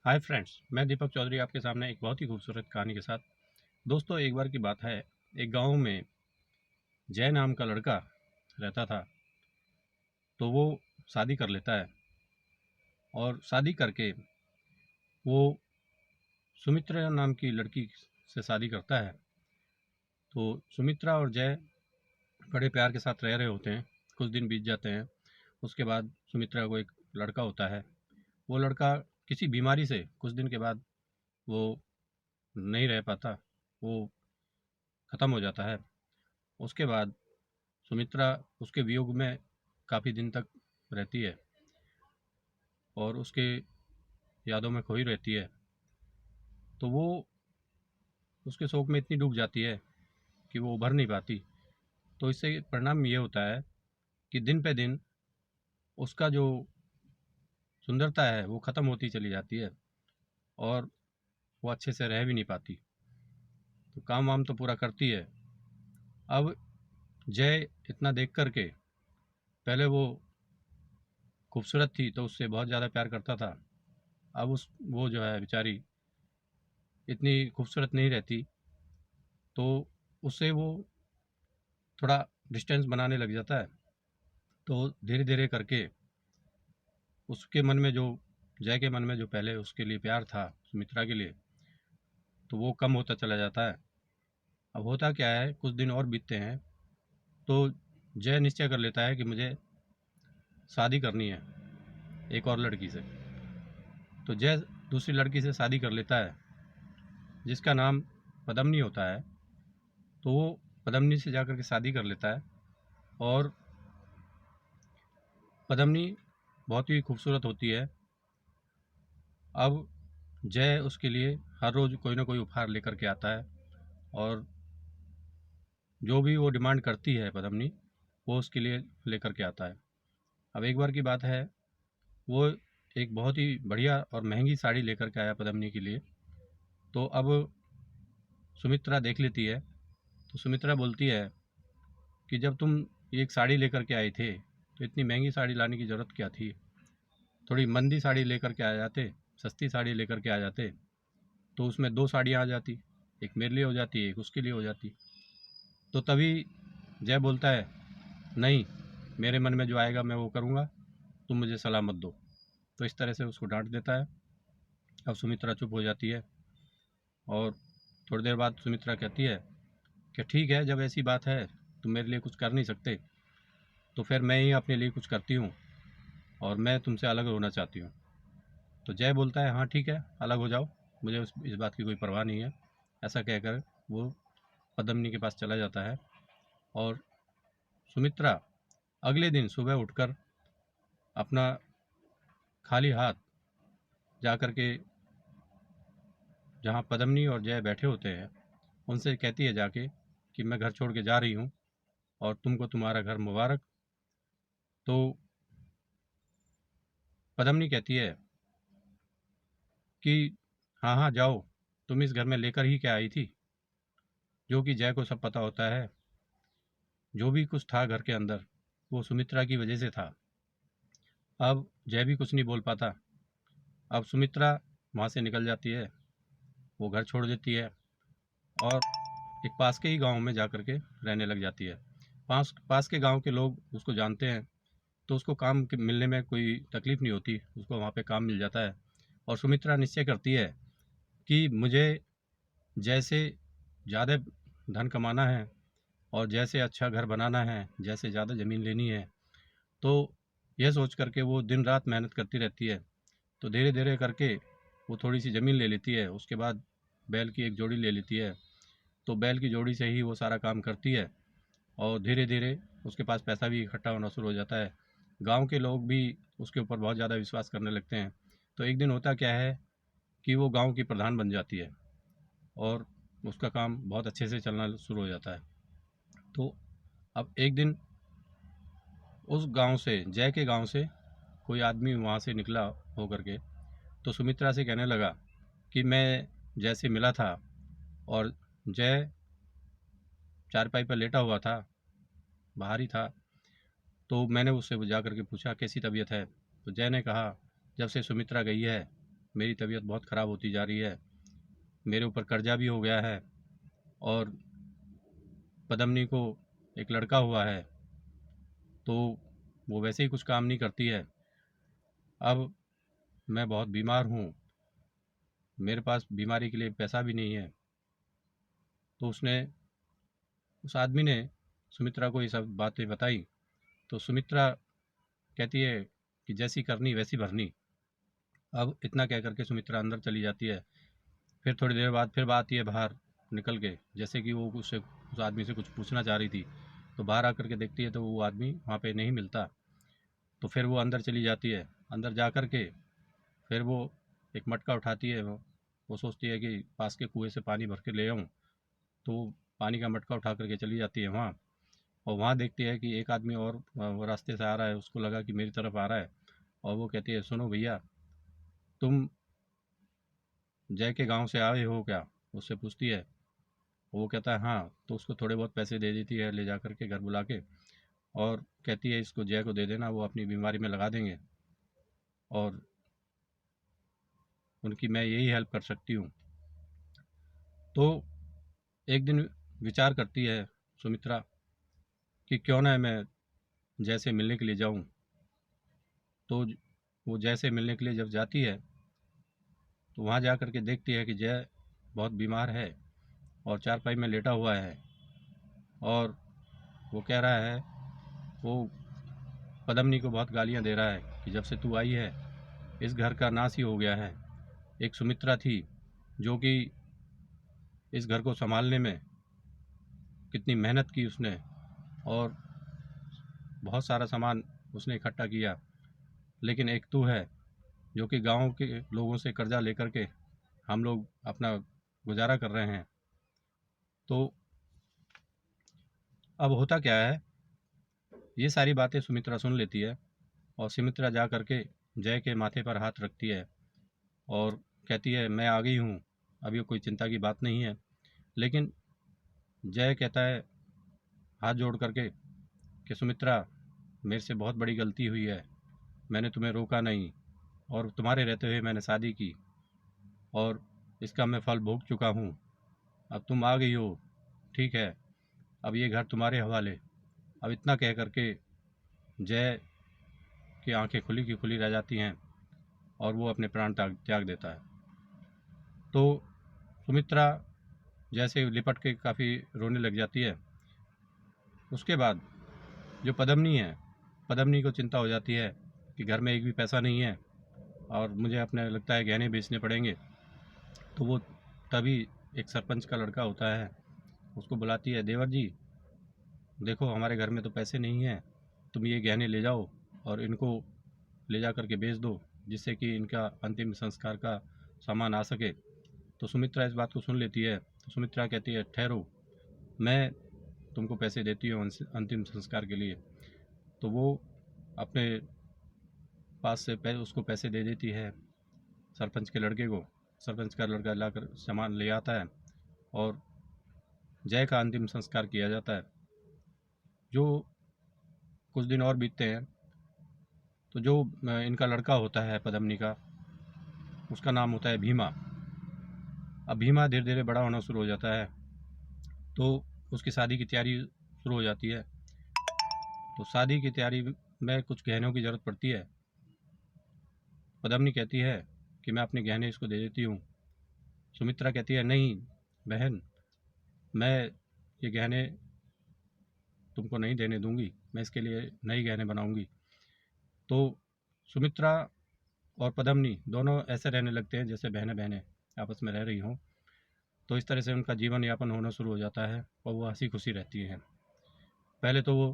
Hi friends, मैं दीपक चौधरी आपके सामने एक बहुत ही खूबसूरत कहानी के साथ। दोस्तों, एक बार की बात है, एक गांव में जय नाम का लड़का रहता था। तो वो शादी कर लेता है और शादी करके वो सुमित्रा नाम की लड़की से शादी करता है। तो सुमित्रा और जय बड़े प्यार के साथ रह रहे होते हैं। कुछ दिन बीत जाते हैं। उसके बाद सुमित्रा को एक लड़का होता है। वो लड़का किसी बीमारी से कुछ दिन के बाद वो नहीं रह पाता, वो ख़त्म हो जाता है। उसके बाद सुमित्रा उसके वियोग में काफ़ी दिन तक रहती है और उसके यादों में खोई रहती है। तो वो उसके शोक में इतनी डूब जाती है कि वो उभर नहीं पाती। तो इससे परिणाम ये होता है कि दिन पे दिन उसका जो सुंदरता है वो ख़त्म होती चली जाती है और वो अच्छे से रह भी नहीं पाती। तो काम वाम तो पूरा करती है। अब जय इतना देख कर के, पहले वो खूबसूरत थी तो उससे बहुत ज़्यादा प्यार करता था। अब उस वो जो है बेचारी इतनी खूबसूरत नहीं रहती। तो उससे वो थोड़ा डिस्टेंस बनाने लग जाता है। तो धीरे धीरे करके उसके मन में जो जय के मन में जो पहले उसके लिए प्यार था सुमित्रा के लिए, तो वो कम होता चला जाता है। अब होता क्या है, कुछ दिन और बीतते हैं। तो जय निश्चय कर लेता है कि मुझे शादी करनी है एक और लड़की से। तो जय दूसरी लड़की से शादी कर लेता है जिसका नाम पद्मिनी होता है। तो वो पद्मिनी से जाकर के शादी कर लेता है और पद्मिनी बहुत ही खूबसूरत होती है। अब जय उसके लिए हर रोज़ कोई ना कोई उपहार लेकर के आता है और जो भी वो डिमांड करती है पद्मिनी, वो उसके लिए लेकर के आता है। अब एक बार की बात है, वो एक बहुत ही बढ़िया और महंगी साड़ी लेकर के आया पद्मिनी के लिए। तो अब सुमित्रा देख लेती है। तो सुमित्रा बोलती है कि जब तुम ये एक साड़ी लेकर के आए थे तो इतनी महंगी साड़ी लाने की ज़रूरत क्या थी। थोड़ी मंदी साड़ी लेकर के आ जाते, सस्ती साड़ी लेकर के आ जाते, तो उसमें दो साड़ियाँ आ जाती, एक मेरे लिए हो जाती, एक उसके लिए हो जाती। तो तभी जय बोलता है, नहीं, मेरे मन में जो आएगा मैं वो करूँगा, तुम मुझे सलाह मत दो। तो इस तरह से उसको डांट देता है। अब सुमित्रा चुप हो जाती है और थोड़ी देर बाद सुमित्रा कहती है कि ठीक है, जब ऐसी बात है, तुम मेरे लिए कुछ कर नहीं सकते, तो फिर मैं ही अपने लिए कुछ करती हूँ और मैं तुमसे अलग होना चाहती हूँ। तो जय बोलता है, हाँ ठीक है, अलग हो जाओ, मुझे इस बात की कोई परवाह नहीं है। ऐसा कहकर वो पद्मिनी के पास चला जाता है और सुमित्रा अगले दिन सुबह उठकर अपना खाली हाथ जा कर के जहाँ पद्मिनी और जय बैठे होते हैं उनसे कहती है जाके कि मैं घर छोड़ के जा रही हूँ और तुमको तुम्हारा घर मुबारक। तो पद्मिनी कहती है कि हाँ हाँ जाओ, तुम इस घर में लेकर ही क्या आई थी। जो कि जय को सब पता होता है, जो भी कुछ था घर के अंदर वो सुमित्रा की वजह से था। अब जय भी कुछ नहीं बोल पाता। अब सुमित्रा वहाँ से निकल जाती है, वो घर छोड़ देती है और एक पास के ही गांव में जा कर के रहने लग जाती है। पास पास के गांव के लोग उसको जानते हैं, तो उसको काम मिलने में कोई तकलीफ़ नहीं होती, उसको वहाँ पे काम मिल जाता है। और सुमित्रा निश्चय करती है कि मुझे जैसे ज़्यादा धन कमाना है और जैसे अच्छा घर बनाना है, जैसे ज़्यादा ज़मीन लेनी है। तो यह सोच करके वो दिन रात मेहनत करती रहती है। तो धीरे धीरे करके वो थोड़ी सी ज़मीन ले लेती है, उसके बाद बैल की एक जोड़ी ले लेती है। तो बैल की जोड़ी से ही वो सारा काम करती है और धीरे धीरे उसके पास पैसा भी इकट्ठा होना शुरू हो जाता है। गांव के लोग भी उसके ऊपर बहुत ज़्यादा विश्वास करने लगते हैं। तो एक दिन होता क्या है कि वो गांव की प्रधान बन जाती है और उसका काम बहुत अच्छे से चलना शुरू हो जाता है। तो अब एक दिन उस गांव से, जय के गांव से, कोई आदमी वहाँ से निकला हो करके, तो सुमित्रा से कहने लगा कि मैं जय से मिला था और जय चारपाई पर लेटा हुआ था, बाहर ही था। तो मैंने उससे जा कर के पूछा कैसी तबीयत है। तो जय ने कहा, जब से सुमित्रा गई है मेरी तबीयत बहुत ख़राब होती जा रही है, मेरे ऊपर कर्जा भी हो गया है और पद्मिनी को एक लड़का हुआ है, तो वो वैसे ही कुछ काम नहीं करती है। अब मैं बहुत बीमार हूँ, मेरे पास बीमारी के लिए पैसा भी नहीं है। तो उस आदमी ने सुमित्रा को ये सब बातें बताई। तो सुमित्रा कहती है कि जैसी करनी वैसी भरनी। अब इतना कह करके सुमित्रा अंदर चली जाती है। फिर थोड़ी देर बाद फिर बात आती है बाहर निकल के, जैसे कि वो उस आदमी से कुछ पूछना चाह रही थी। तो बाहर आकर के देखती है तो वो आदमी वहाँ पे नहीं मिलता। तो फिर वो अंदर चली जाती है। अंदर जा कर के फिर वो एक मटका उठाती है। वो सोचती है कि पास के कुएं से पानी भर के ले आऊँ। तो वो पानी का मटका उठा करके चली जाती है वहाँ। और वहाँ देखती है कि एक आदमी और वो रास्ते से आ रहा है। उसको लगा कि मेरी तरफ आ रहा है, और वो कहती है, सुनो भैया, तुम जय के गांव से आए हो क्या? उससे पूछती है। वो कहता है हाँ। तो उसको थोड़े बहुत पैसे दे देती है ले जा कर के घर बुला के, और कहती है इसको जय को दे देना, वो अपनी बीमारी में लगा देंगे और उनकी मैं यही हेल्प कर सकती हूँ। तो एक दिन विचार करती है सुमित्रा कि क्यों ना मैं जय से मिलने के लिए जाऊँ। तो वो जय से मिलने के लिए जब जाती है तो वहाँ जा कर के देखती है कि जय बहुत बीमार है और चारपाई में लेटा हुआ है, और वो कह रहा है, वो पद्मिनी को बहुत गालियाँ दे रहा है कि जब से तू आई है इस घर का नाश ही हो गया है। एक सुमित्रा थी जो कि इस घर को संभालने में कितनी मेहनत की उसने, और बहुत सारा सामान उसने इकट्ठा किया, लेकिन एक तू है जो कि गांव के लोगों से कर्जा लेकर के हम लोग अपना गुजारा कर रहे हैं। तो अब होता क्या है, ये सारी बातें सुमित्रा सुन लेती है, और सुमित्रा जा करके जय के माथे पर हाथ रखती है और कहती है, मैं आ गई हूँ, अभी कोई चिंता की बात नहीं है। लेकिन जय कहता है हाथ जोड़ करके कि सुमित्रा, मेरे से बहुत बड़ी गलती हुई है, मैंने तुम्हें रोका नहीं, और तुम्हारे रहते हुए मैंने शादी की, और इसका मैं फल भोग चुका हूँ। अब तुम आ गई हो, ठीक है, अब ये घर तुम्हारे हवाले। अब इतना कह करके जय की आंखें खुली की खुली रह जाती हैं और वो अपने प्राण त्याग त्याग देता है। तो सुमित्रा जैसे लिपट के काफ़ी रोने लग जाती है। उसके बाद जो पद्मिनी है, पद्मिनी को चिंता हो जाती है कि घर में एक भी पैसा नहीं है और मुझे अपने लगता है गहने बेचने पड़ेंगे। तो वो तभी एक सरपंच का लड़का होता है, उसको बुलाती है, देवर जी देखो हमारे घर में तो पैसे नहीं हैं, तुम ये गहने ले जाओ और इनको ले जा करके बेच दो, जिससे कि इनका अंतिम संस्कार का सामान आ सके। तो सुमित्रा इस बात को सुन लेती है। तो सुमित्रा कहती है, ठहरो, मैं तुमको पैसे देती हूँ अंतिम संस्कार के लिए। तो वो अपने पास से उसको पैसे दे देती है सरपंच के लड़के को। सरपंच का लड़का लाकर सामान ले आता है और जय का अंतिम संस्कार किया जाता है। जो कुछ दिन और बीतते हैं तो जो इनका लड़का होता है पद्मिनी का, उसका नाम होता है भीमा। अब भीमा धीरे धीरे बड़ा होना शुरू हो जाता है, तो उसकी शादी की तैयारी शुरू हो जाती है। तो शादी की तैयारी में कुछ गहनों की ज़रूरत पड़ती है। पद्मिनी कहती है कि मैं अपने गहने इसको दे देती हूँ। सुमित्रा कहती है, नहीं बहन, मैं ये गहने तुमको नहीं देने दूंगी, मैं इसके लिए नए गहने बनाऊंगी। तो सुमित्रा और पद्मिनी दोनों ऐसे रहने लगते हैं जैसे बहनें बहनें आपस में रह रही हों। तो इस तरह से उनका जीवन यापन होना शुरू हो जाता है और वो हंसी खुशी रहती हैं। पहले तो वो